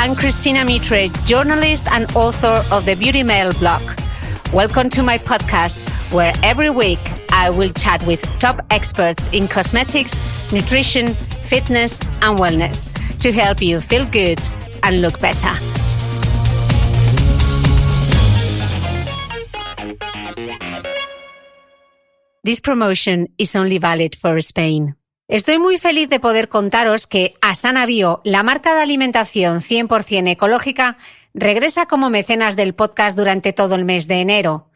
I'm Christina Mitre, journalist and author of the Beauty Mail blog. Welcome to my podcast, where every week I will chat with top experts in cosmetics, nutrition, fitness, and wellness to help you feel good and look better. This promotion is only valid for Spain. Estoy muy feliz de poder contaros que Asana Bio, la marca de alimentación 100% ecológica, regresa como mecenas del podcast durante todo el mes de enero.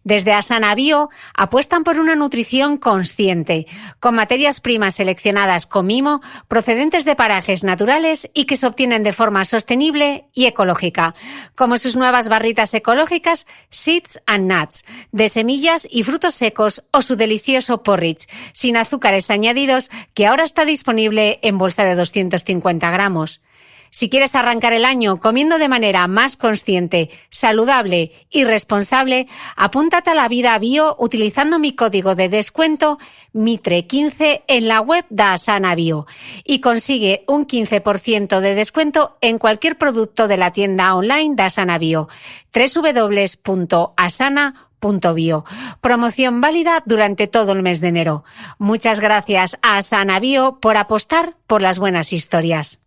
Desde Asana Bio apuestan por una nutrición consciente, con materias primas seleccionadas con mimo, procedentes de parajes naturales y que se obtienen de forma sostenible y ecológica, como sus nuevas barritas ecológicas Seeds and Nuts, de semillas y frutos secos, o su delicioso porridge, sin azúcares añadidos, que ahora está disponible en bolsa de 250 gramos. Si quieres arrancar el año comiendo de manera más consciente, saludable y responsable, apúntate a la vida bio utilizando mi código de descuento MITRE15 en la web de Asana Bio y consigue un 15% de descuento en cualquier producto de la tienda online de Asana Bio, www.asana.bio. Promoción válida durante todo el mes de enero. Muchas gracias a Asana Bio por apostar por las buenas historias.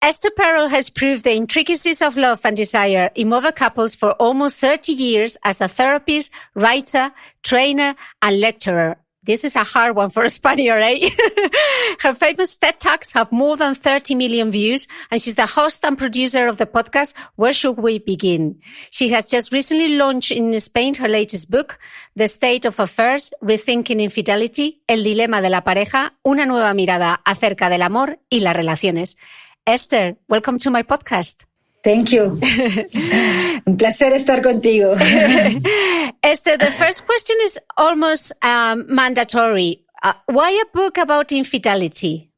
Esther Perel has proved the intricacies of love and desire in other couples for almost 30 years as a therapist, writer, trainer, and lecturer. This is a hard one for a Spaniard, eh? Her famous TED Talks have more than 30 million views, and she's the host and producer of the podcast Where Should We Begin? She has just recently launched in Spain her latest book, The State of Affairs, Rethinking Infidelity, El dilema de la pareja, una nueva mirada acerca del amor y las relaciones. Esther, welcome to my podcast. Thank you. Un placer estar contigo. Esther, the first question is almost mandatory. Why a book about infidelity?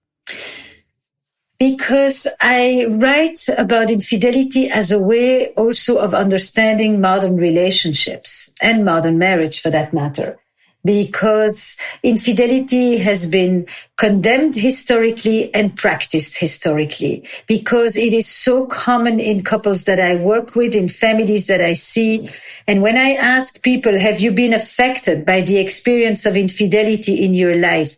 Because I write about infidelity as a way also of understanding modern relationships and modern marriage for that matter. Because infidelity has been condemned historically and practiced historically, because it is so common in couples that I work with, in families that I see. And when I ask people, have you been affected by the experience of infidelity in your life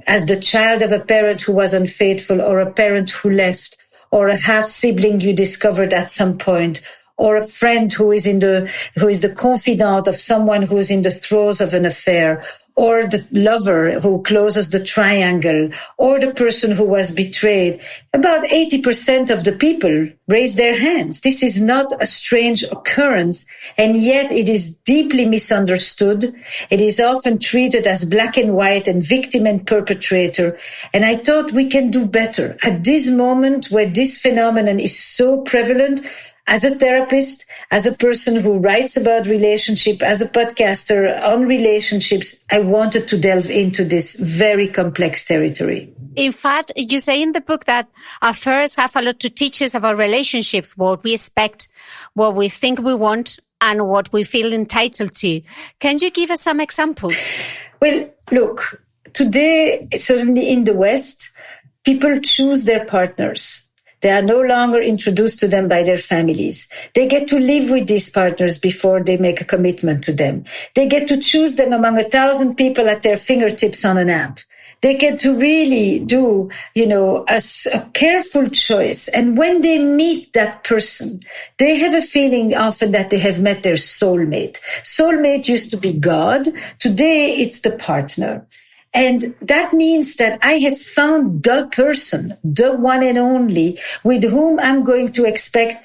as the child of a parent who was unfaithful, or a parent who left, or a half sibling you discovered at some point, or a friend who is the confidant of someone who is in the throes of an affair, or the lover who closes the triangle, or the person who was betrayed, about 80% of the people raise their hands. This is not a strange occurrence, and yet it is deeply misunderstood. It is often treated as black and white and victim and perpetrator. And I thought we can do better at this moment where this phenomenon is so prevalent. As a therapist, as a person who writes about relationship, as a podcaster on relationships, I wanted to delve into this very complex territory. In fact, you say in the book that affairs have a lot to teach us about relationships, what we expect, what we think we want, and what we feel entitled to. Can you give us some examples? Well, look, today, certainly in the West, people choose their partners. They are no longer introduced to them by their families. They get to live with these partners before they make a commitment to them. They get to choose them among 1,000 people at their fingertips on an app. They get to really do, a careful choice. And when they meet that person, they have a feeling often that they have met their soulmate. Soulmate used to be God. Today, it's the partner. And that means that I have found the person, the one and only, with whom I'm going to expect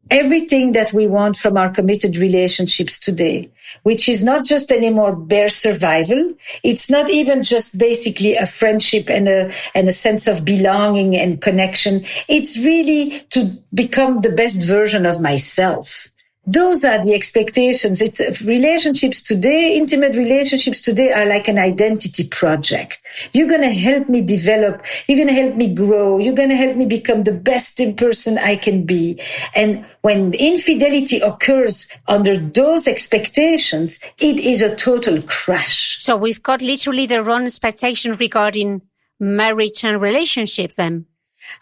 everything that we want from our committed relationships today, which is not just anymore bare survival. It's not even just basically a friendship and a sense of belonging and connection. It's really to become the best version of myself. Those are the expectations. Relationships today, intimate relationships today are like an identity project. You're going to help me develop. You're going to help me grow. You're going to help me become the best person I can be. And when infidelity occurs under those expectations, it is a total crash. So we've got literally the wrong expectation regarding marriage and relationships then?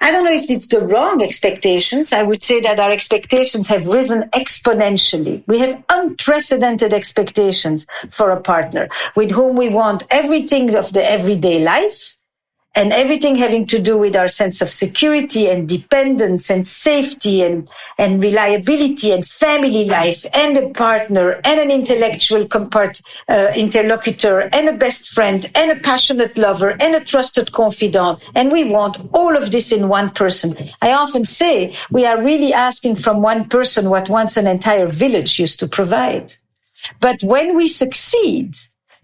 I don't know if it's the wrong expectations. I would say that our expectations have risen exponentially. We have unprecedented expectations for a partner with whom we want everything of the everyday life and everything having to do with our sense of security and dependence and safety and reliability and family life and a partner and an intellectual interlocutor and a best friend and a passionate lover and a trusted confidant. And we want all of this in one person. I often say we are really asking from one person what once an entire village used to provide. But when we succeed,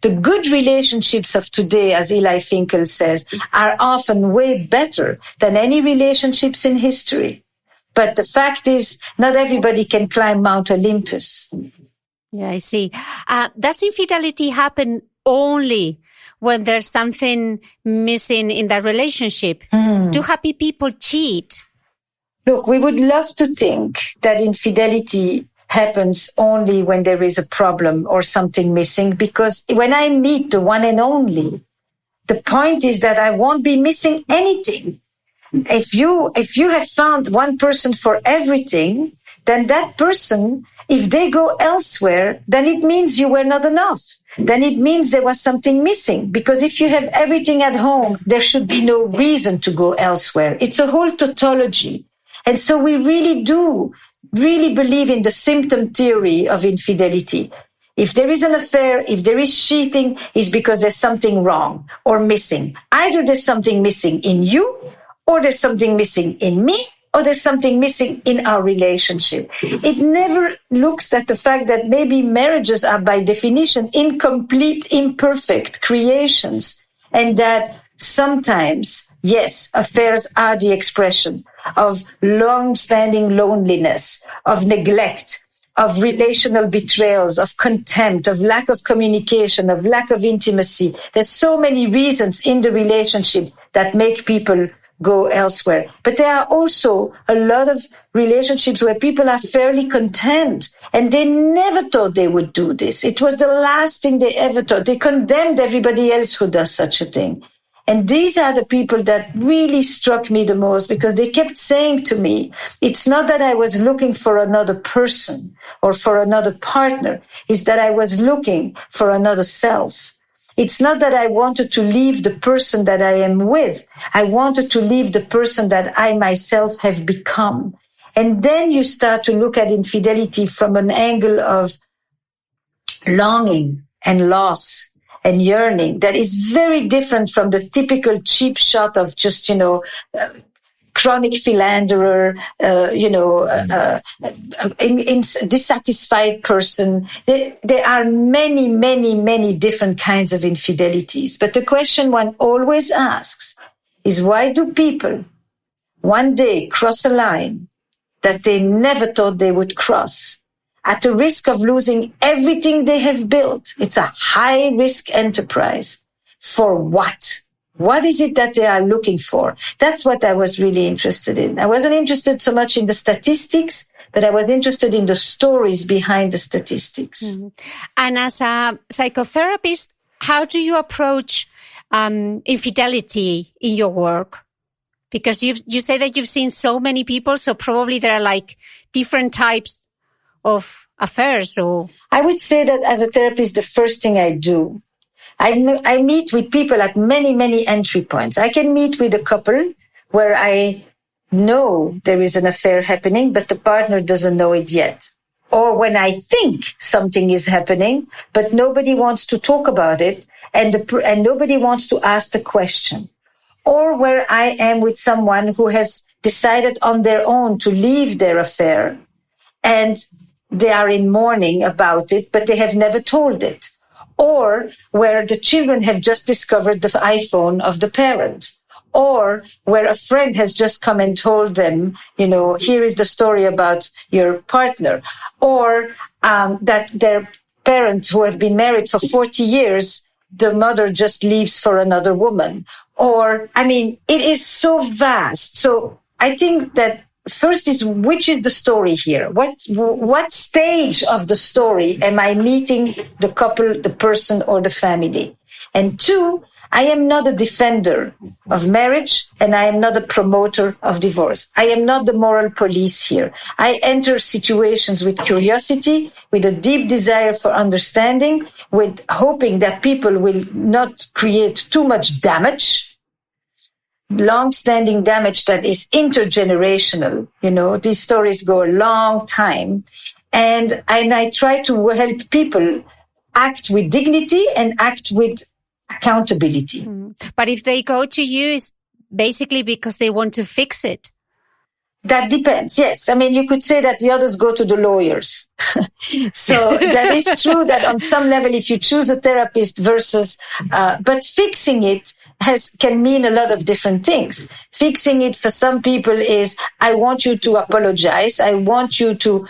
the good relationships of today, as Eli Finkel says, are often way better than any relationships in history. But the fact is, not everybody can climb Mount Olympus. Yeah, I see. Does infidelity happen only when there's something missing in that relationship? Do happy people cheat? Look, we would love to think that infidelity happens only when there is a problem or something missing, because when I meet the one and only, the point is that I won't be missing anything. If you have found one person for everything, then that person, if they go elsewhere, then it means you were not enough. Then it means there was something missing. Because if you have everything at home, there should be no reason to go elsewhere. It's a whole tautology. And so we really believe in the symptom theory of infidelity. If there is an affair, if there is cheating, it's because there's something wrong or missing. Either there's something missing in you, or there's something missing in me, or there's something missing in our relationship. It never looks at the fact that maybe marriages are by definition incomplete, imperfect creations, and that sometimes, yes, affairs are the expression of long-standing loneliness, of neglect, of relational betrayals, of contempt, of lack of communication, of lack of intimacy. There's so many reasons in the relationship that make people go elsewhere. But there are also a lot of relationships where people are fairly content, and they never thought they would do this. It was the last thing they ever thought. They condemned everybody else who does such a thing. And these are the people that really struck me the most, because they kept saying to me, it's not that I was looking for another person or for another partner. It's that I was looking for another self. It's not that I wanted to leave the person that I am with. I wanted to leave the person that I myself have become. And then you start to look at infidelity from an angle of longing and loss and yearning that is very different from the typical cheap shot of just, chronic philanderer, dissatisfied person. There are many, many, many different kinds of infidelities. But the question one always asks is, why do people one day cross a line that they never thought they would cross, at the risk of losing everything they have built? It's a high-risk enterprise. For what? What is it that they are looking for? That's what I was really interested in. I wasn't interested so much in the statistics, but I was interested in the stories behind the statistics. Mm-hmm. And as a psychotherapist, how do you approach infidelity in your work? Because you say that you've seen so many people, so probably there are like different types of affairs. Or I would say that as a therapist, the first thing I do, I meet with people at many, many entry points. I can meet with a couple where I know there is an affair happening, but the partner doesn't know it yet. Or when I think something is happening, but nobody wants to talk about it, and nobody wants to ask the question. Or where I am with someone who has decided on their own to leave their affair, and they are in mourning about it, but they have never told it. Or where the children have just discovered the iPhone of the parent. Or where a friend has just come and told them, here is the story about your partner. Or that their parents who have been married for 40 years, the mother just leaves for another woman. Or, it is so vast. So I think that first is, which is the story here? What stage of the story am I meeting the couple, the person, or the family? And two, I am not a defender of marriage, and I am not a promoter of divorce. I am not the moral police here. I enter situations with curiosity, with a deep desire for understanding, with hoping that people will not create too much damage, long-standing damage that is intergenerational. You know, these stories go a long time. And I try to help people act with dignity and act with accountability. But if they go to you, it's basically because they want to fix it. That depends. Yes. I mean, you could say that the others go to the lawyers. So that is true that on some level, if you choose a therapist versus, but fixing it can mean a lot of different things. Fixing it for some people is, I want you to apologize. I want you to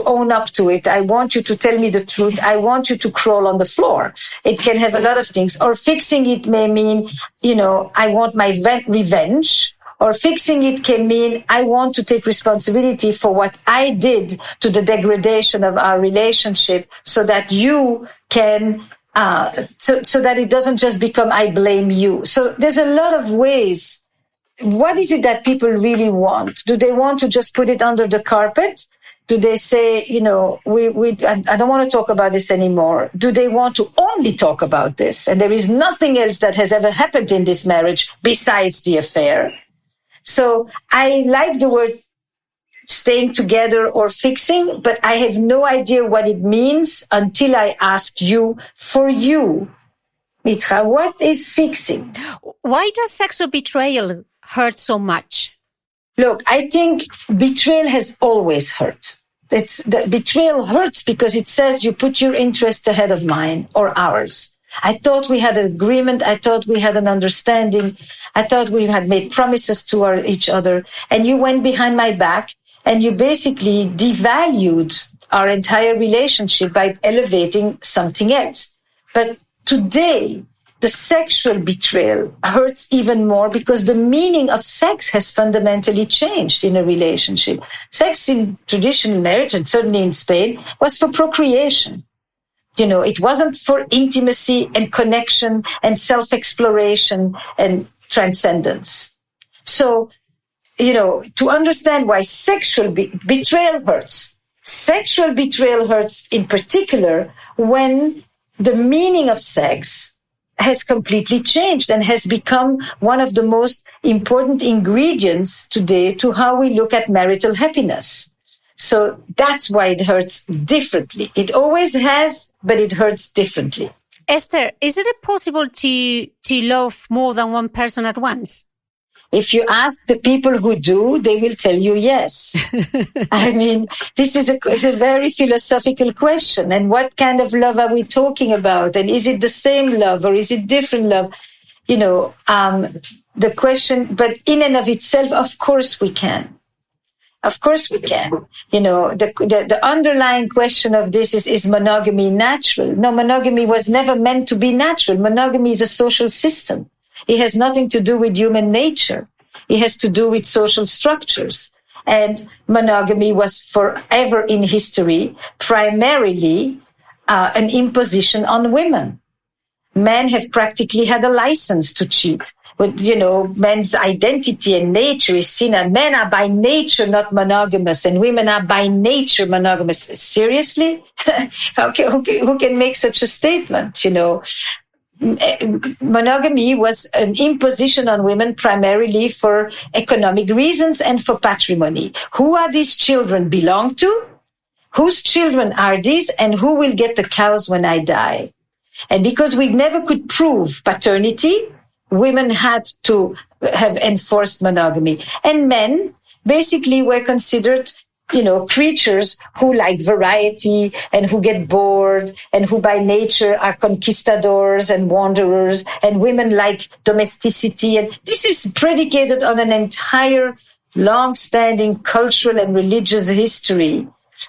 own up to it. I want you to tell me the truth. I want you to crawl on the floor. It can have a lot of things. Or fixing it may mean, you know, I want my revenge. Or fixing it can mean I want to take responsibility for what I did to the degradation of our relationship so that you can, so that it doesn't just become I blame you. So there's a lot of ways. What is it that people really want? Do they want to just put it under the carpet? Do they say, you know, I don't want to talk about this anymore? Do they want to only talk about this? And there is nothing else that has ever happened in this marriage besides the affair. So I like the word staying together or fixing, but I have no idea what it means until I ask you, for you, Mitra, what is fixing? Why does sexual betrayal hurt so much? Look, I think betrayal has always hurt. Betrayal hurts because it says you put your interest ahead of mine or ours. I thought we had an agreement. I thought we had an understanding. I thought we had made promises to each other. And you went behind my back and you basically devalued our entire relationship by elevating something else. But today, the sexual betrayal hurts even more because the meaning of sex has fundamentally changed in a relationship. Sex in traditional marriage, and certainly in Spain, was for procreation. You know, it wasn't for intimacy and connection and self-exploration and transcendence. So, you know, to understand why sexual betrayal hurts, sexual betrayal hurts in particular when the meaning of sex has completely changed and has become one of the most important ingredients today to how we look at marital happiness. So that's why it hurts differently. It always has, but it hurts differently. Esther, is it possible to love more than one person at once? If you ask the people who do, they will tell you yes. I mean, this is a very philosophical question. And what kind of love are we talking about? And is it the same love or is it different love? You know, the question, but in and of itself, of course we can. Of course we can. You know, the underlying question of this is monogamy natural? No, monogamy was never meant to be natural. Monogamy is a social system. It has nothing to do with human nature. It has to do with social structures. And monogamy was forever in history primarily an imposition on women. Men have practically had a license to cheat. But, you know, men's identity and nature is seen as men are by nature not monogamous and women are by nature monogamous. Seriously? Who can make such a statement, you know? Monogamy was an imposition on women primarily for economic reasons and for patrimony. Who are these children belong to? Whose children are these? And who will get the cows when I die? And because we never could prove paternity, women had to have enforced monogamy. And men basically were considered, you know, creatures who like variety and who get bored and who by nature are conquistadors and wanderers, and women like domesticity. And this is predicated on an entire long-standing cultural and religious history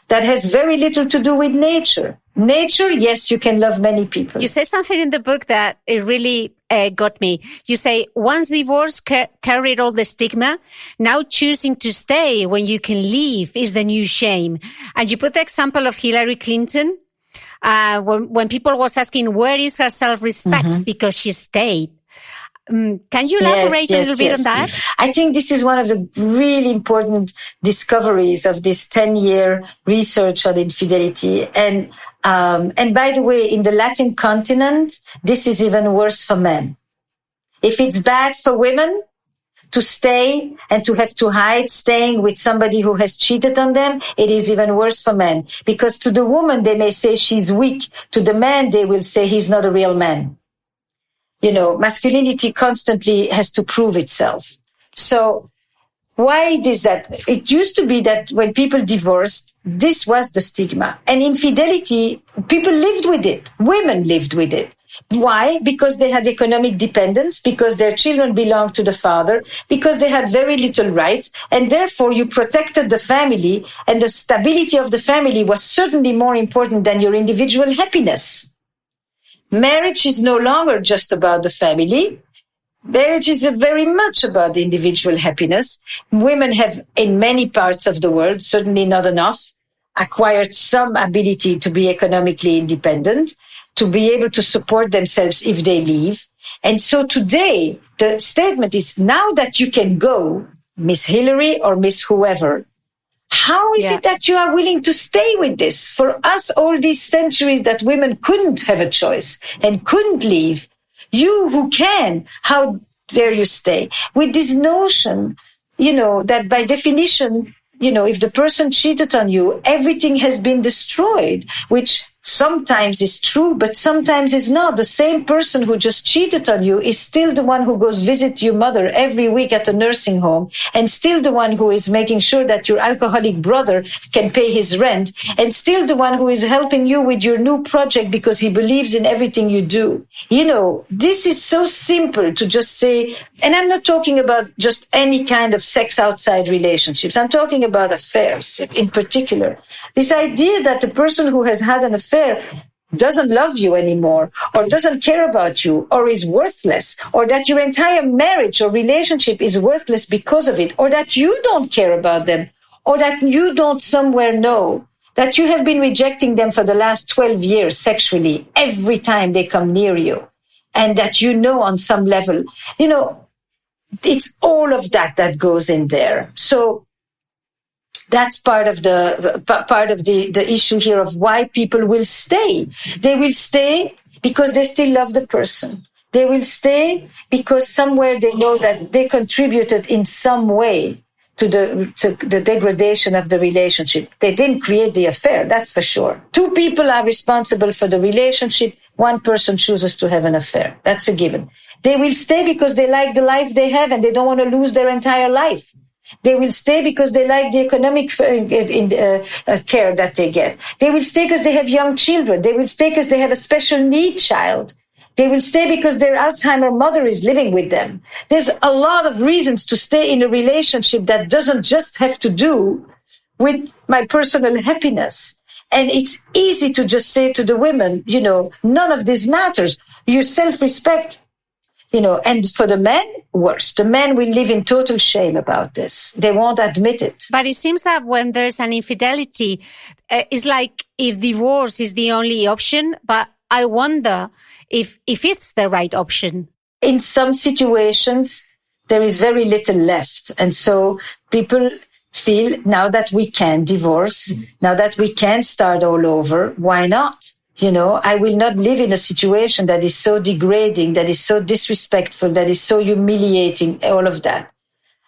that has very little to do with nature. Nature, yes, you can love many people. You said something in the book that it really got me. You say, once divorce carried all the stigma, now choosing to stay when you can leave is the new shame. And you put the example of Hillary Clinton. when people was asking, where is her self-respect because she stayed? Can you elaborate a little bit on that? I think this is one of the really important discoveries of this 10-year research on infidelity. And by the way, in the Latin continent, this is even worse for men. If it's bad for women to stay and to have to hide staying with somebody who has cheated on them, it is even worse for men. Because to the woman, they may say she's weak. To the man, they will say he's not a real man. You know, masculinity constantly has to prove itself. So why is that? It used to be that when people divorced, this was the stigma. And infidelity, people lived with it. Women lived with it. Why? Because they had economic dependence, because their children belonged to the father, because they had very little rights, and therefore you protected the family, and the stability of the family was certainly more important than your individual happiness. Marriage is no longer just about the family. Marriage is very much about the individual happiness. Women have, in many parts of the world, certainly not enough, acquired some ability to be economically independent, to be able to support themselves if they leave. And so today, the statement is, now that you can go, Miss Hillary or Miss whoever, how is it that you are willing to stay with this? For us, all these centuries that women couldn't have a choice and couldn't leave, you who can, how dare you stay? With this notion, you know, that by definition, you know, if the person cheated on you, everything has been destroyed, which sometimes is true, but sometimes is not. The same person who just cheated on you is still the one who goes visit your mother every week at a nursing home, and still the one who is making sure that your alcoholic brother can pay his rent, and still the one who is helping you with your new project because he believes in everything you do. You know, this is so simple to just say, and I'm not talking about just any kind of sex outside relationships. I'm talking about affairs in particular. This idea that the person who has had an affair doesn't love you anymore, or doesn't care about you, or is worthless, or that your entire marriage or relationship is worthless because of it, or that you don't care about them, or that you don't somewhere know that you have been rejecting them for the last 12 years sexually every time they come near you, and that you know on some level, you know, it's all of that goes in there. So that's part of the issue here of why people will stay. They will stay because they still love the person. They will stay because somewhere they know that they contributed in some way to the degradation of the relationship. They didn't create the affair, that's for sure. Two people are responsible for the relationship. One person chooses to have an affair. That's a given. They will stay because they like the life they have and they don't want to lose their entire life. They will stay because they like the economic care that they get. They will stay because they have young children. They will stay because they have a special need child. They will stay because their Alzheimer mother is living with them. There's a lot of reasons to stay in a relationship that doesn't just have to do with my personal happiness. And it's easy to just say to the women, you know, none of this matters. Your self-respect, you know, and for the men, worse. The men will live in total shame about this. They won't admit it. But it seems that when there's an infidelity, it's like if divorce is the only option, but I wonder if it's the right option. In some situations, there is very little left. And so people feel now that we can divorce, now that we can start all over, why not? You know, I will not live in a situation that is so degrading, that is so disrespectful, that is so humiliating, all of that.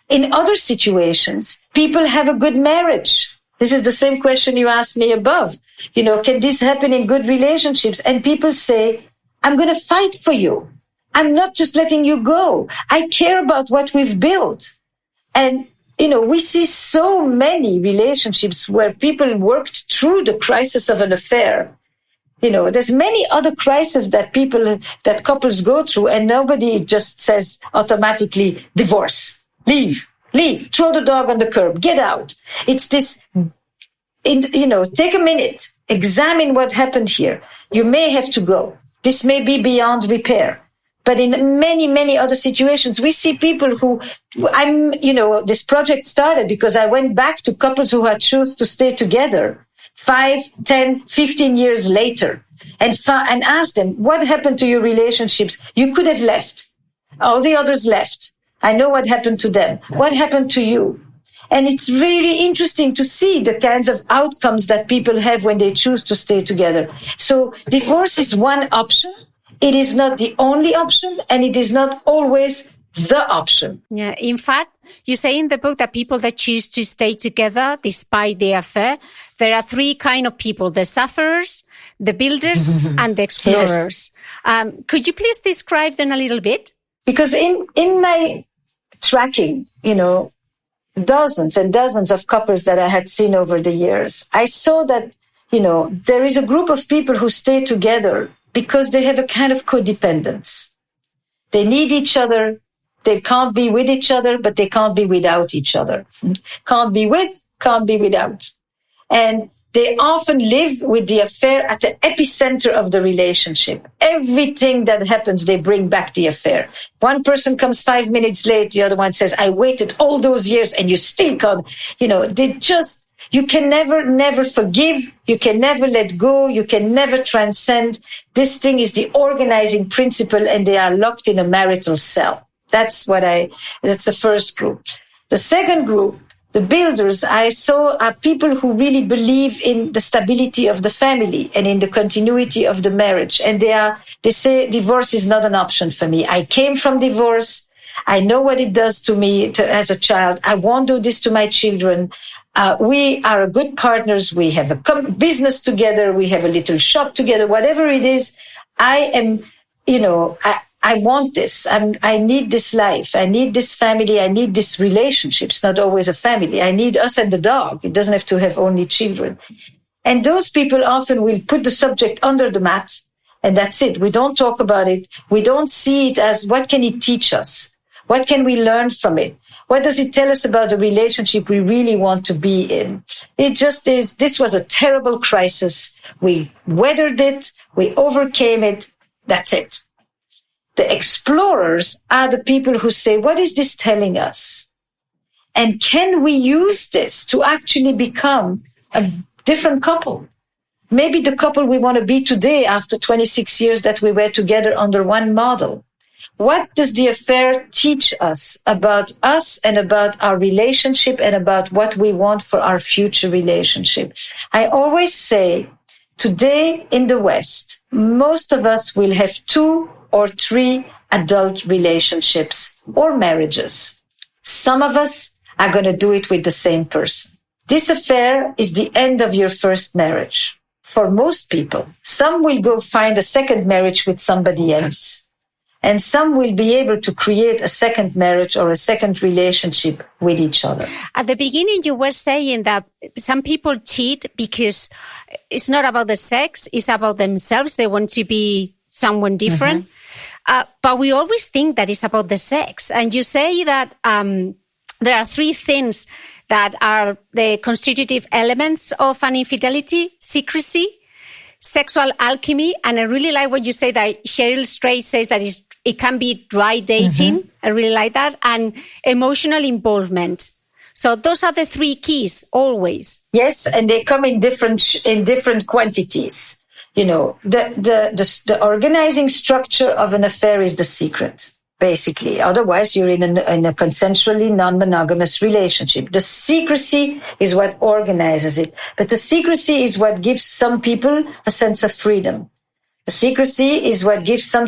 In other situations, people have a good marriage. This is the same question you asked me above. You know, can this happen in good relationships? And people say, I'm going to fight for you. I'm not just letting you go. I care about what we've built. And, you know, we see so many relationships where people worked through the crisis of an affair. You know, there's many other crises that couples go through, and nobody just says automatically, divorce, leave, throw the dog on the curb, get out. It's this, you know, take a minute, examine what happened here. You may have to go. This may be beyond repair. But in many, many other situations, we see people who, this project started because I went back to couples who had chosen to stay together. 5, 10, 15 years later and ask them, what happened to your relationships? You could have left. All the others left. I know what happened to them. What happened to you? And it's really interesting to see the kinds of outcomes that people have when they choose to stay together. So divorce is one option. It is not the only option, and it is not always the option. Yeah. In fact, you say in the book that people that choose to stay together despite the affair, there are 3 kinds of people: the sufferers, the builders, and the explorers. Yes. Could you please describe them a little bit? Because in my tracking, dozens and dozens of couples that I had seen over the years, I saw that, there is a group of people who stay together because they have a kind of codependence. They need each other. They can't be with each other, but they can't be without each other. Can't be with, can't be without. And they often live with the affair at the epicenter of the relationship. Everything that happens, they bring back the affair. One person comes 5 minutes late. The other one says, I waited all those years and you still can't. You can never forgive. You can never let go. You can never transcend. This thing is the organizing principle, and they are locked in a marital cell. That's the first group. The second group, the builders, I saw are people who really believe in the stability of the family and in the continuity of the marriage. And they say divorce is not an option for me. I came from divorce. I know what it does to me as a child. I won't do this to my children. We are good partners. We have a business together. We have a little shop together. Whatever it is, I am, I want this. I need this life. I need this family. I need this relationship. It's not always a family. I need us and the dog. It doesn't have to have only children. And those people often will put the subject under the mat, and that's it. We don't talk about it. We don't see it as, what can it teach us? What can we learn from it? What does it tell us about the relationship we really want to be in? It just is, this was a terrible crisis. We weathered it. We overcame it. That's it. The explorers are the people who say, what is this telling us? And can we use this to actually become a different couple? Maybe the couple we want to be today after 26 years that we were together under one model. What does the affair teach us about us and about our relationship and about what we want for our future relationship? I always say, today in the West, most of us will have 2 or 3 adult relationships or marriages. Some of us are going to do it with the same person. This affair is the end of your first marriage. For most people, some will go find a second marriage with somebody else. And some will be able to create a second marriage or a second relationship with each other. At the beginning, you were saying that some people cheat because it's not about the sex, it's about themselves. They want to be someone different. Mm-hmm. But we always think that it's about the sex. And you say that there are 3 things that are the constitutive elements of an infidelity: secrecy, sexual alchemy, and I really like what you say that Cheryl Strait says that it can be dry dating. Mm-hmm. I really like that. And emotional involvement. So those are the 3 keys always. Yes, and they come in different quantities. The organizing structure of an affair is the secret, basically. Otherwise, you're in a consensually non-monogamous relationship. The secrecy is what organizes it. But the secrecy is what gives some people a sense of freedom. The secrecy is what gives some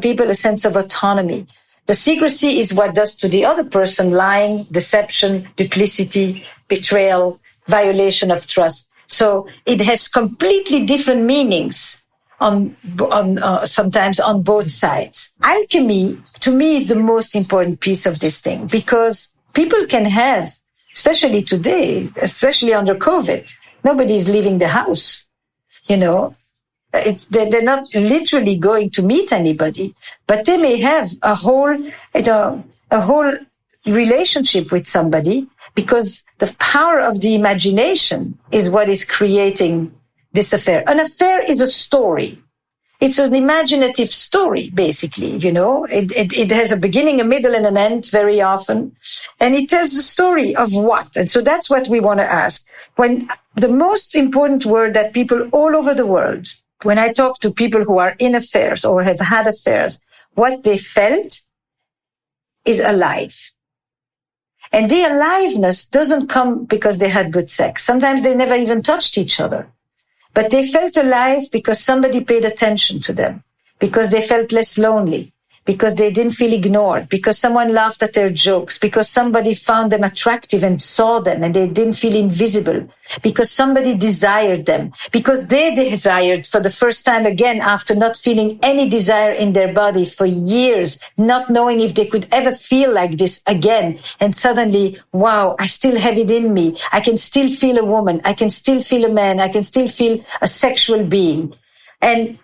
people a sense of autonomy. The secrecy is what does to the other person lying, deception, duplicity, betrayal, violation of trust. So it has completely different meanings sometimes on both sides. Alchemy, to me, is the most important piece of this thing, because people can have, especially today, especially under COVID, nobody is leaving the house. They're not literally going to meet anybody, but they may have a whole relationship with somebody, because the power of the imagination is what is creating this affair. An affair is a story. It's an imaginative story, basically, you know. It has a beginning, a middle, and an end very often. And it tells the story of what? And so that's what we want to ask. When the most important word that people all over the world, when I talk to people who are in affairs or have had affairs, what they felt is alive. And the aliveness doesn't come because they had good sex. Sometimes they never even touched each other. But they felt alive because somebody paid attention to them, because they felt less lonely, because they didn't feel ignored, because someone laughed at their jokes, because somebody found them attractive and saw them and they didn't feel invisible, because somebody desired them, because they desired for the first time again after not feeling any desire in their body for years, not knowing if they could ever feel like this again. And suddenly, wow, I still have it in me. I can still feel a woman. I can still feel a man. I can still feel a sexual being. And,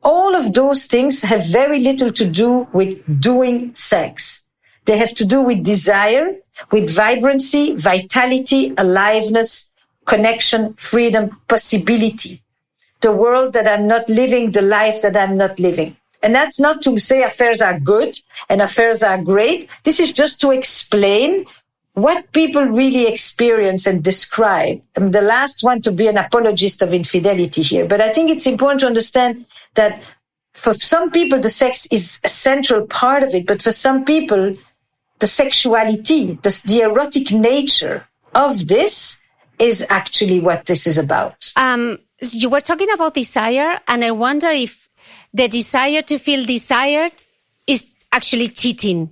all of those things have very little to do with doing sex. They have to do with desire, with vibrancy, vitality, aliveness, connection, freedom, possibility. The world that I'm not living, the life that I'm not living. And that's not to say affairs are good and affairs are great. This is just to explain what people really experience and describe. I'm the last one to be an apologist of infidelity here, but I think it's important to understand that for some people, the sex is a central part of it, but for some people, the sexuality, the erotic nature of this is actually what this is about. You were talking about desire, and I wonder if the desire to feel desired is actually cheating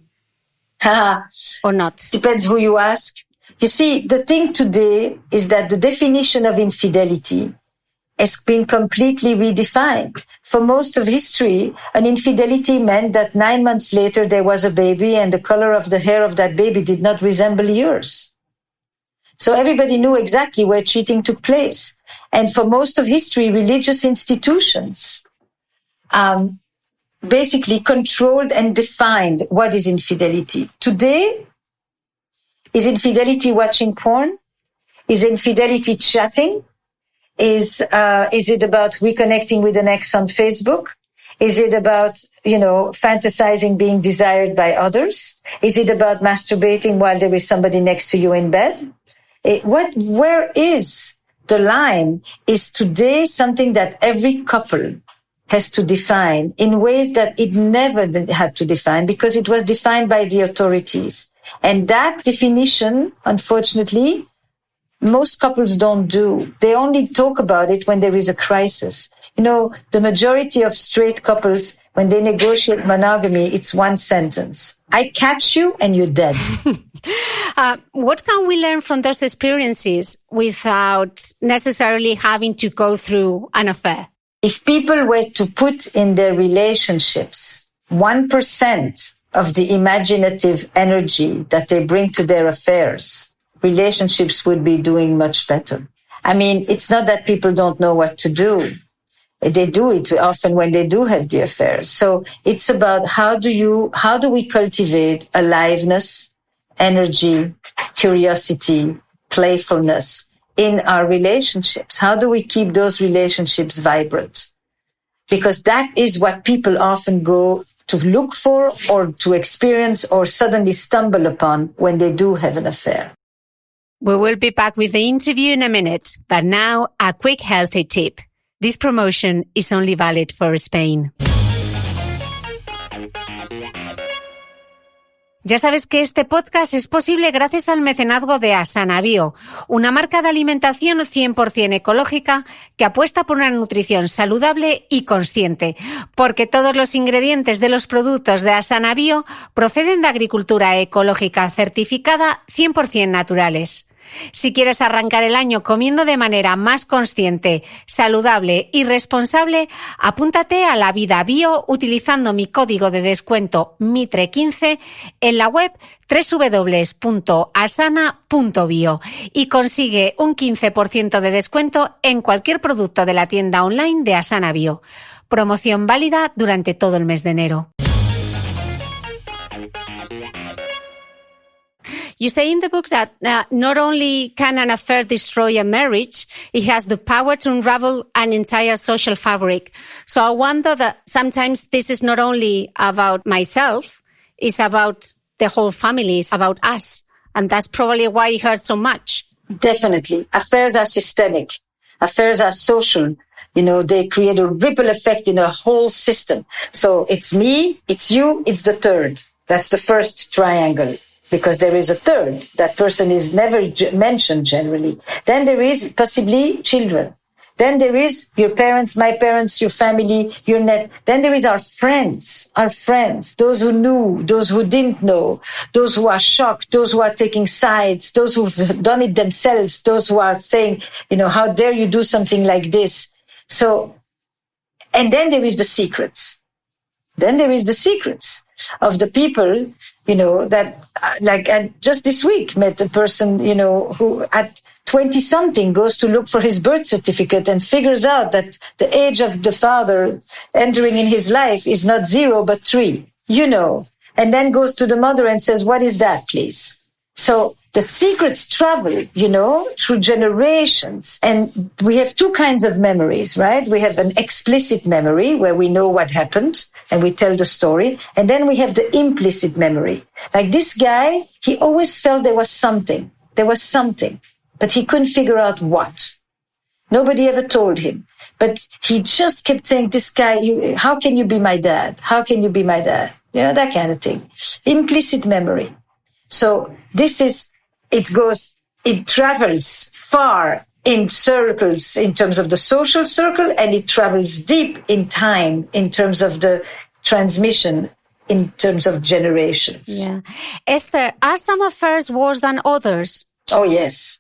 or not. Depends who you ask. You see, the thing today is that the definition of infidelity has been completely redefined. For most of history, an infidelity meant that 9 months later there was a baby and the color of the hair of that baby did not resemble yours. So everybody knew exactly where cheating took place. And for most of history, religious institutions basically controlled and defined what is infidelity. Today, is infidelity watching porn? Is infidelity chatting? Is it about reconnecting with an ex on Facebook? Is it about, fantasizing being desired by others? Is it about masturbating while there is somebody next to you in bed? Where is the line is today something that every couple has to define in ways that it never had to define because it was defined by the authorities. And that definition, unfortunately, most couples don't do. They only talk about it when there is a crisis. The majority of straight couples, when they negotiate monogamy, it's one sentence. I catch you and you're dead. What can we learn from those experiences without necessarily having to go through an affair? If people were to put in their relationships 1% of the imaginative energy that they bring to their affairs, relationships would be doing much better. I mean, it's not that people don't know what to do. They do it often when they do have the affairs. So it's about how do we cultivate aliveness, energy, curiosity, playfulness in our relationships? How do we keep those relationships vibrant? Because that is what people often go to look for or to experience or suddenly stumble upon when they do have an affair. We will be back with the interview in a minute, but now a quick healthy tip. This promotion is only valid for Spain. Ya sabes que este podcast es posible gracias al mecenazgo de Asana Bio, una marca de alimentación 100% ecológica que apuesta por una nutrición saludable y consciente, porque todos los ingredientes de los productos de Asana Bio proceden de agricultura ecológica certificada 100% naturales. Si quieres arrancar el año comiendo de manera más consciente, saludable y responsable, apúntate a la vida bio utilizando mi código de descuento MITRE15 en la web www.asana.bio y consigue un 15% de descuento en cualquier producto de la tienda online de Asana Bio. Promoción válida durante todo el mes de enero. You say in the book that not only can an affair destroy a marriage, it has the power to unravel an entire social fabric. So I wonder that sometimes this is not only about myself, it's about the whole family, it's about us. And that's probably why it hurts so much. Definitely. Affairs are systemic. Affairs are social. They create a ripple effect in a whole system. So it's me, it's you, it's the third. That's the first triangle, because there is a third. That person is never mentioned generally. Then there is possibly children. Then there is your parents, my parents, your family, your net. Then there is our friends, those who knew, those who didn't know, those who are shocked, those who are taking sides, those who've done it themselves, those who are saying, how dare you do something like this? So, and then there is the secrets. Then there is the secrets of the people, that, I just this week met a person, who at 20-something goes to look for his birth certificate and figures out that the age of the father entering in his life is not 0, but 3, and then goes to the mother and says, what is that, please? So the secrets travel, through generations. And we have two kinds of memories, right? We have an explicit memory where we know what happened and we tell the story. And then we have the implicit memory. Like this guy, he always felt there was something, but he couldn't figure out what. Nobody ever told him. But he just kept saying, this guy, how can you be my dad? How can you be my dad? That kind of thing. Implicit memory. So it travels far in circles in terms of the social circle, and it travels deep in time in terms of the transmission, in terms of generations. Yeah. Esther, are some affairs worse than others? Oh, yes.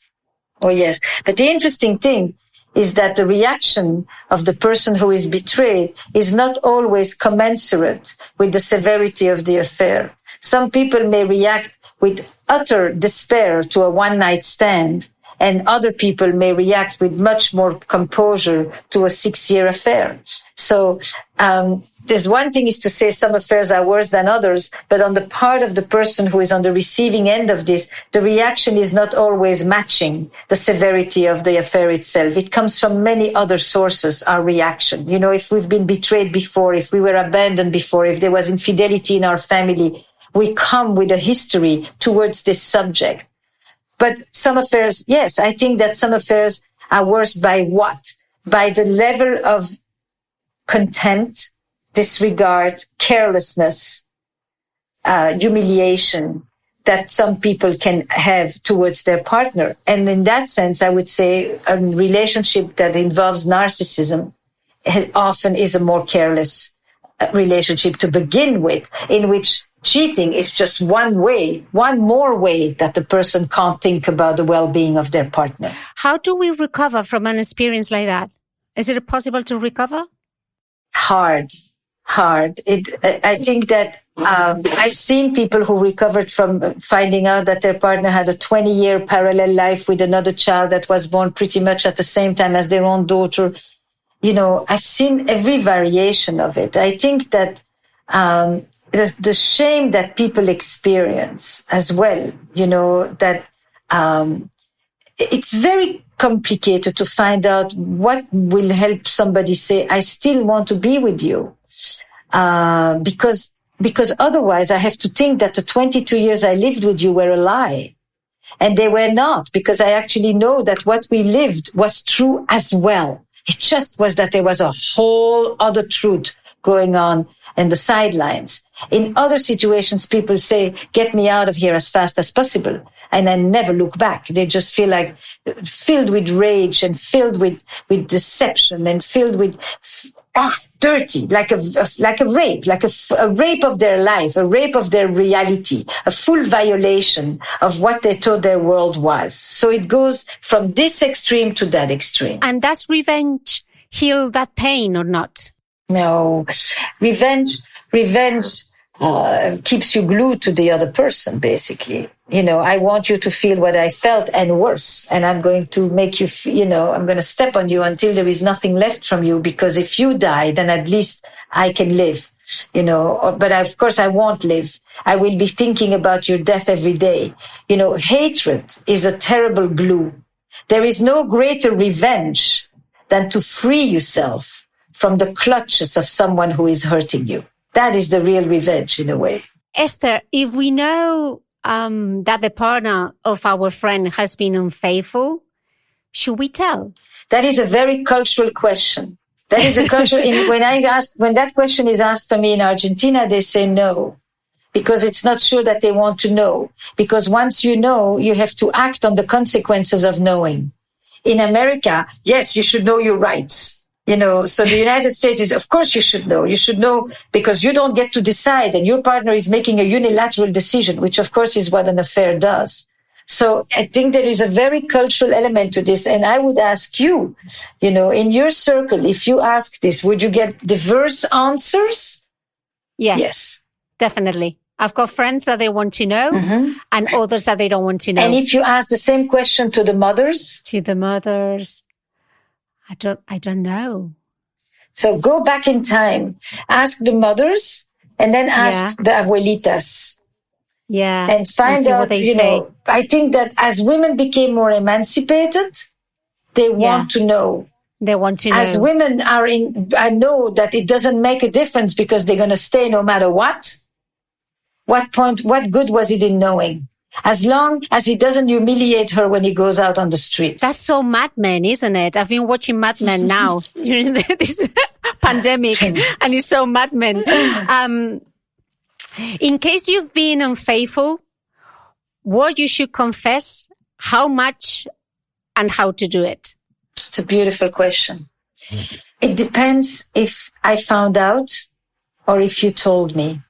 But the interesting thing is that the reaction of the person who is betrayed is not always commensurate with the severity of the affair. Some people may react with utter despair to a one-night stand, and other people may react with much more composure to a 6-year affair. So there's one thing is to say some affairs are worse than others, but on the part of the person who is on the receiving end of this, the reaction is not always matching the severity of the affair itself. It comes from many other sources, our reaction. If we've been betrayed before, if we were abandoned before, if there was infidelity in our family, we come with a history towards this subject. But some affairs, yes, I think that some affairs are worse by what? By the level of contempt, disregard, carelessness, humiliation that some people can have towards their partner. And in that sense, I would say a relationship that involves narcissism often is a more careless relationship to begin with, in which cheating is just one more way that the person can't think about the well-being of their partner. How do we recover from an experience like that? Is it possible to recover? Hard. I think that I've seen people who recovered from finding out that their partner had a 20-year parallel life with another child that was born pretty much at the same time as their own daughter. I've seen every variation of it. I think that the shame that people experience as well, that it's very complicated to find out what will help somebody say, I still want to be with you. Because otherwise I have to think that the 22 years I lived with you were a lie. And they were not, because I actually know that what we lived was true as well. It just was that there was a whole other truth going on in the sidelines. In other situations, people say, get me out of here as fast as possible. And then never look back. They just feel like filled with rage and filled with deception and filled with dirty, like a rape of their life, a rape of their reality, a full violation of what they thought their world was. So it goes from this extreme to that extreme. And does revenge heal that pain or not? No, revenge keeps you glued to the other person, basically. I want you to feel what I felt and worse. And I'm going to make you, I'm going to step on you until there is nothing left from you, because if you die, then at least I can live. but of course I won't live. I will be thinking about your death every day. Hatred is a terrible glue. There is no greater revenge than to free yourself from the clutches of someone who is hurting you. That is the real revenge in a way. Esther, if we know that the partner of our friend has been unfaithful, should we tell? That is a very cultural question. That is a cultural. When that question is asked for me in Argentina, they say no, because it's not sure that they want to know. Because once you know, you have to act on the consequences of knowing. In America, yes, you should know your rights. So the United States is, of course, you should know. You should know because you don't get to decide, and your partner is making a unilateral decision, which of course is what an affair does. So I think there is a very cultural element to this. And I would ask you, in your circle, if you ask this, would you get diverse answers? Yes, definitely. I've got friends that they want to know and others that they don't want to know. And if you ask the same question to the mothers? To the mothers, I don't know. So go back in time, ask the mothers, and then ask the abuelitas. Yeah. And find out, what they say. I think that as women became more emancipated, they want to know. They want to know. As women I know that it doesn't make a difference because they're going to stay no matter what. What good was it in knowing? As long as he doesn't humiliate her when he goes out on the street. That's so Mad Men, isn't it? I've been watching Mad Men now during this pandemic, and it's so Mad Men. In case you've been unfaithful, what you should confess, how much, and how to do it? It's a beautiful question. It depends if I found out or if you told me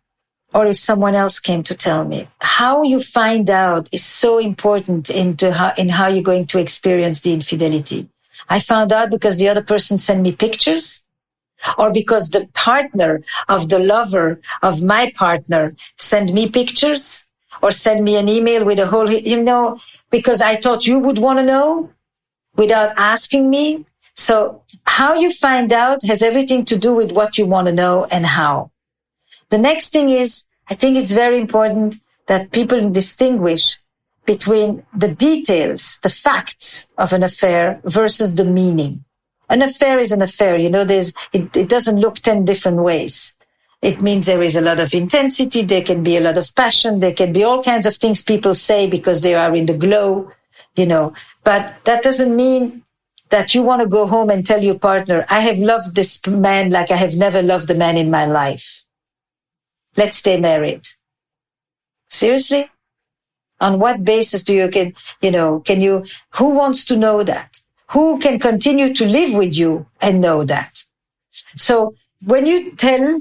or if someone else came to tell me. How you find out is so important in how you're going to experience the infidelity. I found out because the other person sent me pictures, or because the partner of the lover of my partner sent me pictures, or sent me an email with a whole, because I thought you would want to know without asking me. So how you find out has everything to do with what you want to know and how. The next thing is, I think it's very important that people distinguish between the details, the facts of an affair versus the meaning. An affair is an affair. It doesn't look 10 different ways. It means there is a lot of intensity. There can be a lot of passion. There can be all kinds of things people say because they are in the glow, but that doesn't mean that you want to go home and tell your partner, I have loved this man like I have never loved a man in my life. Let's stay married. Seriously? On what basis who wants to know that? Who can continue to live with you and know that? So when you tell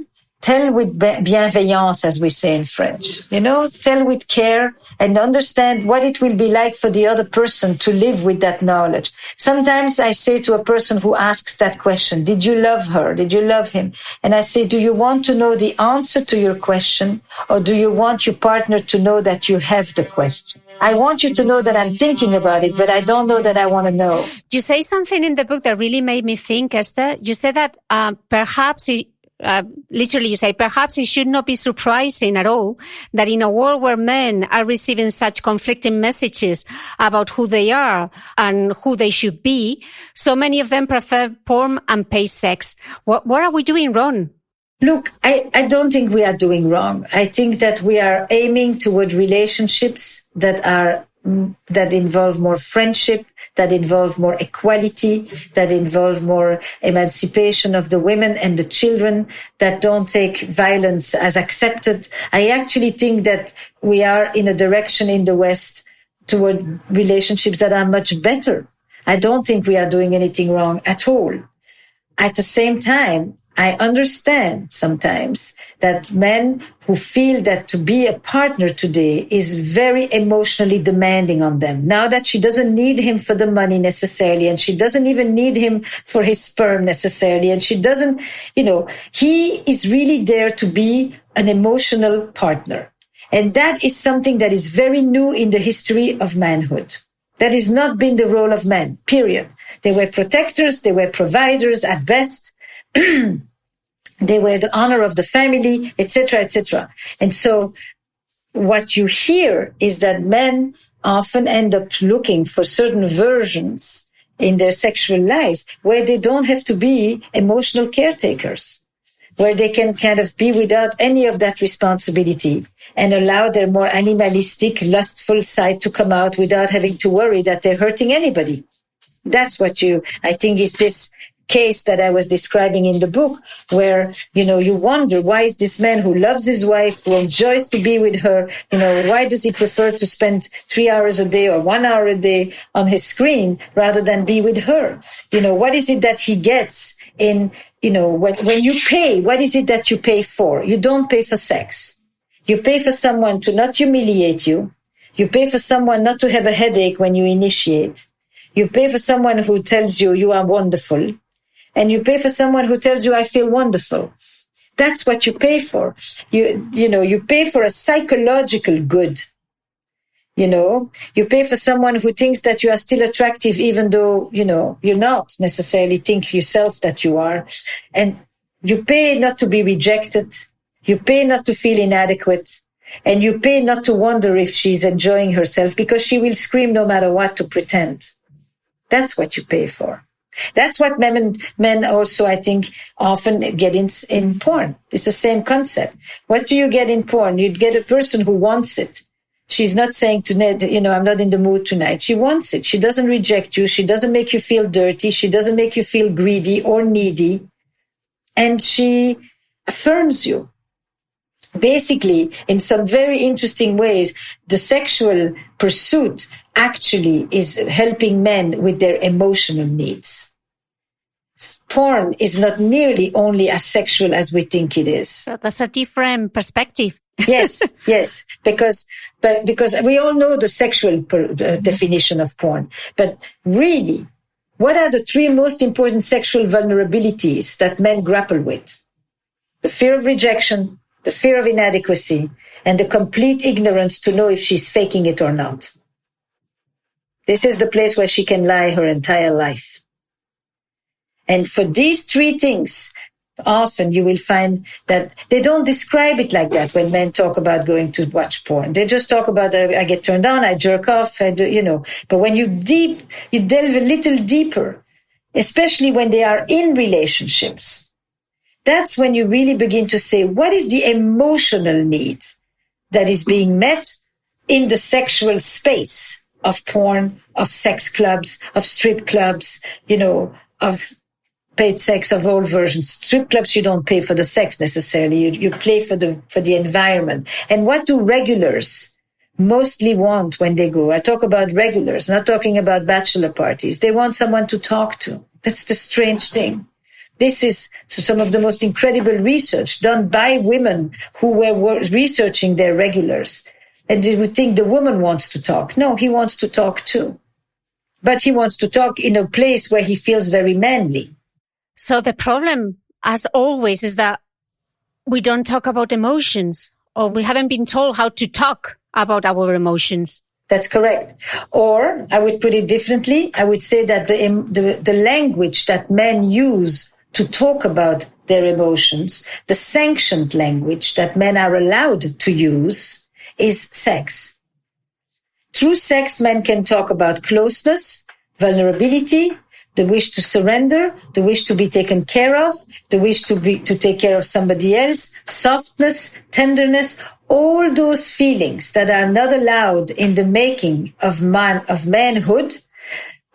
with bienveillance, as we say in French, tell with care and understand what it will be like for the other person to live with that knowledge. Sometimes I say to a person who asks that question, did you love her? Did you love him? And I say, do you want to know the answer to your question, or do you want your partner to know that you have the question? I want you to know that I'm thinking about it, but I don't know that I want to know. You say something in the book that really made me think, Esther. You said that perhaps it should not be surprising at all that in a world where men are receiving such conflicting messages about who they are and who they should be, so many of them prefer porn and paid sex. What are we doing wrong? Look, I don't think we are doing wrong. I think that we are aiming toward relationships that involve more friendship, that involve more equality, that involve more emancipation of the women and the children, that don't take violence as accepted. I actually think that we are in a direction in the West toward relationships that are much better. I don't think we are doing anything wrong at all. At the same time, I understand sometimes that men who feel that to be a partner today is very emotionally demanding on them. Now that she doesn't need him for the money necessarily, and she doesn't even need him for his sperm necessarily, and she doesn't, he is really there to be an emotional partner. And that is something that is very new in the history of manhood. That has not been the role of men, period. They were protectors, they were providers at best. They were the honor of the family, etc., etc. And so what you hear is that men often end up looking for certain versions in their sexual life where they don't have to be emotional caretakers, where they can kind of be without any of that responsibility and allow their more animalistic, lustful side to come out without having to worry that they're hurting anybody. That's what I think is this case that I was describing in the book, where, you wonder, why is this man who loves his wife, who enjoys to be with her, why does he prefer to spend 3 hours a day or 1 hour a day on his screen rather than be with her? What is it that he gets in, when you pay, what is it that you pay for? You don't pay for sex. You pay for someone to not humiliate you. You pay for someone not to have a headache when you initiate. You pay for someone who tells you you are wonderful. And you pay for someone who tells you, I feel wonderful. That's what you pay for. You pay for a psychological good. You pay for someone who thinks that you are still attractive, even though, you're not necessarily think yourself that you are. And you pay not to be rejected. You pay not to feel inadequate. And you pay not to wonder if she's enjoying herself, because she will scream no matter what to pretend. That's what you pay for. That's what men also, I think, often get in porn. It's the same concept. What do you get in porn? You get a person who wants it. She's not saying to Ned, I'm not in the mood tonight. She wants it. She doesn't reject you. She doesn't make you feel dirty. She doesn't make you feel greedy or needy. And she affirms you. Basically, in some very interesting ways, the sexual pursuit actually is helping men with their emotional needs. Porn is not nearly only as sexual as we think it is. So that's a different perspective. Yes, because we all know the sexual definition of porn. But really, what are the 3 most important sexual vulnerabilities that men grapple with? The fear of rejection, the fear of inadequacy, and the complete ignorance to know if she's faking it or not. This is the place where she can lie her entire life. And for these 3 things, often you will find that they don't describe it like that when men talk about going to watch porn. They just talk about, I get turned on, I jerk off, But when you delve a little deeper, especially when they are in relationships, that's when you really begin to say, what is the emotional need that is being met in the sexual space of porn, of sex clubs, of strip clubs, of paid sex of all versions. Strip clubs, you don't pay for the sex necessarily. You pay for the environment. And what do regulars mostly want when they go? I talk about regulars, not talking about bachelor parties. They want someone to talk to. That's the strange thing. This is some of the most incredible research done by women who were researching their regulars. And you would think the woman wants to talk. No, he wants to talk too. But he wants to talk in a place where he feels very manly. So the problem, as always, is that we don't talk about emotions, or we haven't been told how to talk about our emotions. That's correct. Or I would put it differently. I would say that the language that men use to talk about their emotions, the sanctioned language that men are allowed to use, is sex. Through sex, men can talk about closeness, vulnerability, the wish to surrender, the wish to be taken care of, the wish to take care of somebody else, softness, tenderness, all those feelings that are not allowed in the making of manhood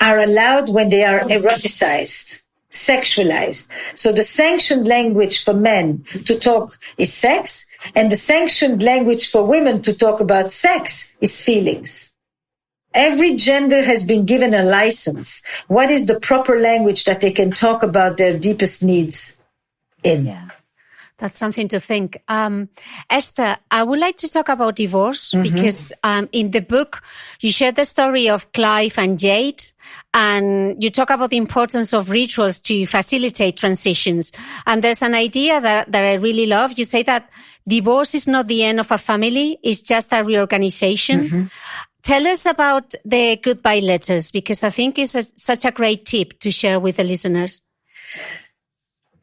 are allowed when they are eroticized, sexualized. So the sanctioned language for men to talk is sex, and the sanctioned language for women to talk about sex is feelings. Every gender has been given a license. What is the proper language that they can talk about their deepest needs in? Yeah, that's something to think. Esther, I would like to talk about divorce because in the book, you share the story of Clive and Jade, and you talk about the importance of rituals to facilitate transitions. And there's an idea that I really love. You say that divorce is not the end of a family, it's just a reorganization. Tell us about the goodbye letters, because I think it's such a great tip to share with the listeners.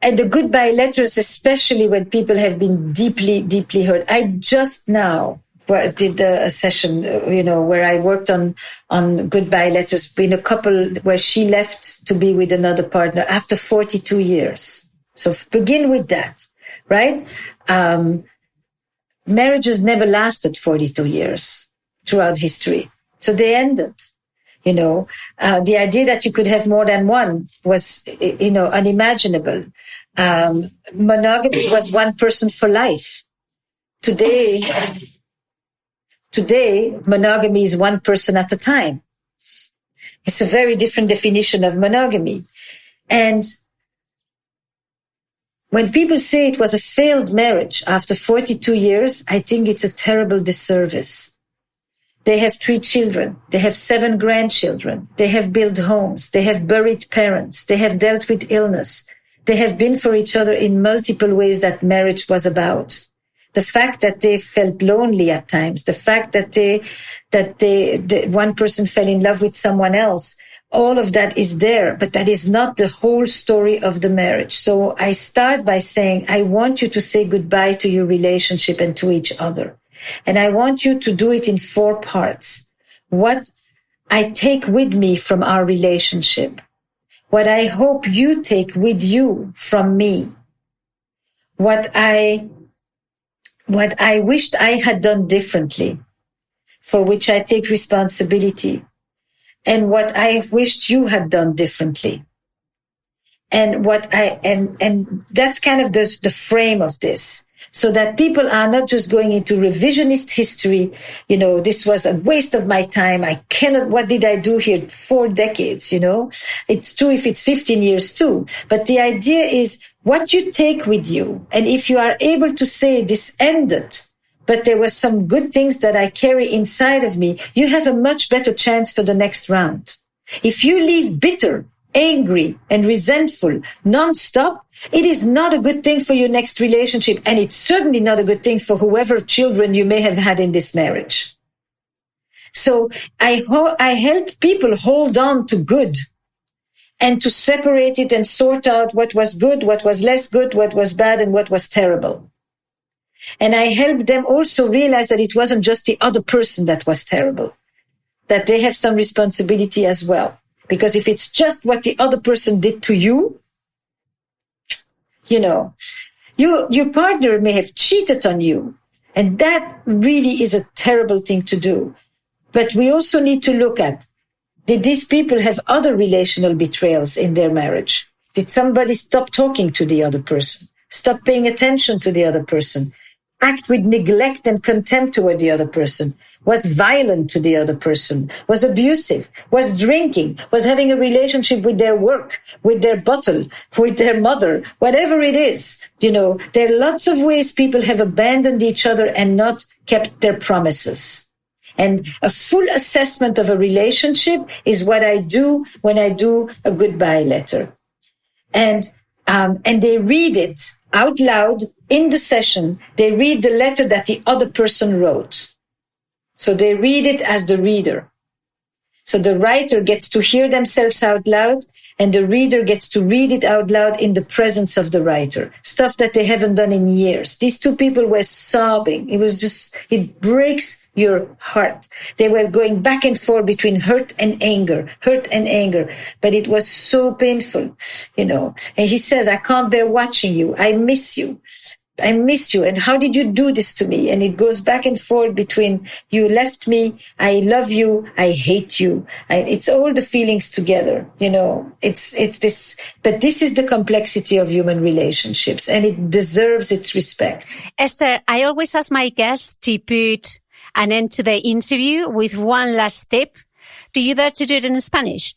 And the goodbye letters, especially when people have been deeply, deeply hurt. I just now did a session, where I worked on goodbye letters in a couple where she left to be with another partner after 42 years. So begin with that, right? Marriages never lasted 42 years throughout history. So they ended. The idea that you could have more than one was, unimaginable. Monogamy was one person for life. Today, monogamy is one person at a time. It's a very different definition of monogamy. And when people say it was a failed marriage after 42 years, I think it's a terrible disservice. They have 3 children. They have 7 grandchildren. They have built homes. They have buried parents. They have dealt with illness. They have been for each other in multiple ways that marriage was about. The fact that they felt lonely at times, the fact that one person fell in love with someone else, all of that is there, but that is not the whole story of the marriage. So I start by saying, I want you to say goodbye to your relationship and to each other. And I want you to do it in 4 parts. What I take with me from our relationship. What I hope you take with you from me. What I wished I had done differently, for which I take responsibility. And what I wished you had done differently. And and that's kind of the frame of this. So that people are not just going into revisionist history. This was a waste of my time. What did I do here? 4 decades, It's true if it's 15 years too. But the idea is what you take with you. And if you are able to say this ended, but there were some good things that I carry inside of me, you have a much better chance for the next round. If you leave bitter, angry, and resentful nonstop, it is not a good thing for your next relationship. And it's certainly not a good thing for whoever children you may have had in this marriage. So I help people hold on to good and to separate it and sort out what was good, what was less good, what was bad, and what was terrible. And I help them also realize that it wasn't just the other person that was terrible, that they have some responsibility as well. Because if it's just what the other person did to you, your partner may have cheated on you. And that really is a terrible thing to do. But we also need to look at, did these people have other relational betrayals in their marriage? Did somebody stop talking to the other person? Stop paying attention to the other person? Act with neglect and contempt toward the other person? Was violent to the other person, was abusive, was drinking, was having a relationship with their work, with their bottle, with their mother, whatever it is. There are lots of ways people have abandoned each other and not kept their promises. And a full assessment of a relationship is what I do when I do a goodbye letter. And they read it out loud in the session. They read the letter that the other person wrote. So they read it as the reader. So the writer gets to hear themselves out loud, and the reader gets to read it out loud in the presence of the writer. Stuff that they haven't done in years. These 2 people were sobbing. It breaks your heart. They were going back and forth between hurt and anger. But it was so painful, And he says, I can't bear watching you. I miss you. And how did you do this to me? And it goes back and forth between you left me, I love you, I hate you. It's all the feelings together, It's this, but this is the complexity of human relationships, and it deserves its respect. Esther, I always ask my guests to put an end to the interview with one last tip. Do you dare to do it in Spanish?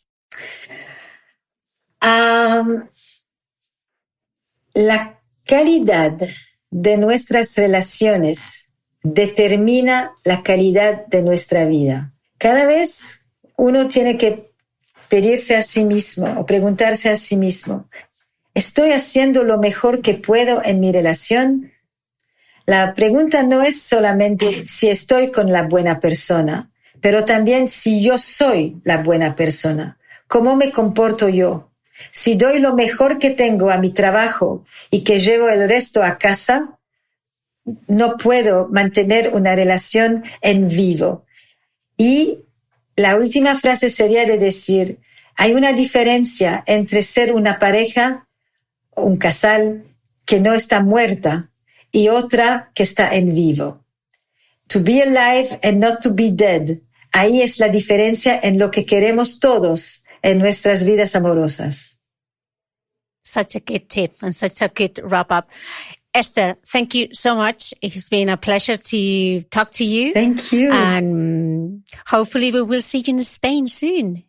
La calidad de nuestras relaciones determina la calidad de nuestra vida. Cada vez uno tiene que pedirse a sí mismo o preguntarse a sí mismo, ¿estoy haciendo lo mejor que puedo en mi relación? La pregunta no es solamente si estoy con la buena persona, pero también si yo soy la buena persona. ¿Cómo me comporto yo? Si doy lo mejor que tengo a mi trabajo y que llevo el resto a casa, no puedo mantener una relación en vivo. Y la última frase sería de decir, hay una diferencia entre ser una pareja, un casal, que no está muerta y otra que está en vivo. To be alive and not to be dead. Ahí es la diferencia en lo que queremos todos en nuestras vidas amorosas. Such a good tip and such a good wrap up. Esther, thank you so much. It's been a pleasure to talk to you. Thank you. And hopefully we will see you in Spain soon.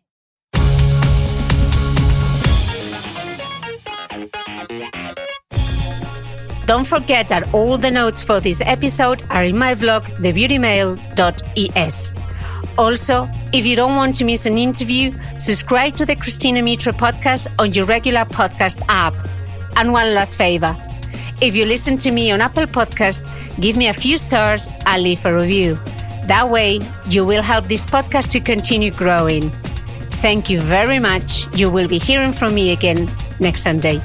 Don't forget that all the notes for this episode are in my blog, thebeautymail.es. Also, if you don't want to miss an interview, subscribe to the Christina Mitra podcast on your regular podcast app. And one last favor. If you listen to me on Apple Podcast, give me a few stars and leave a review. That way, you will help this podcast to continue growing. Thank you very much. You will be hearing from me again next Sunday.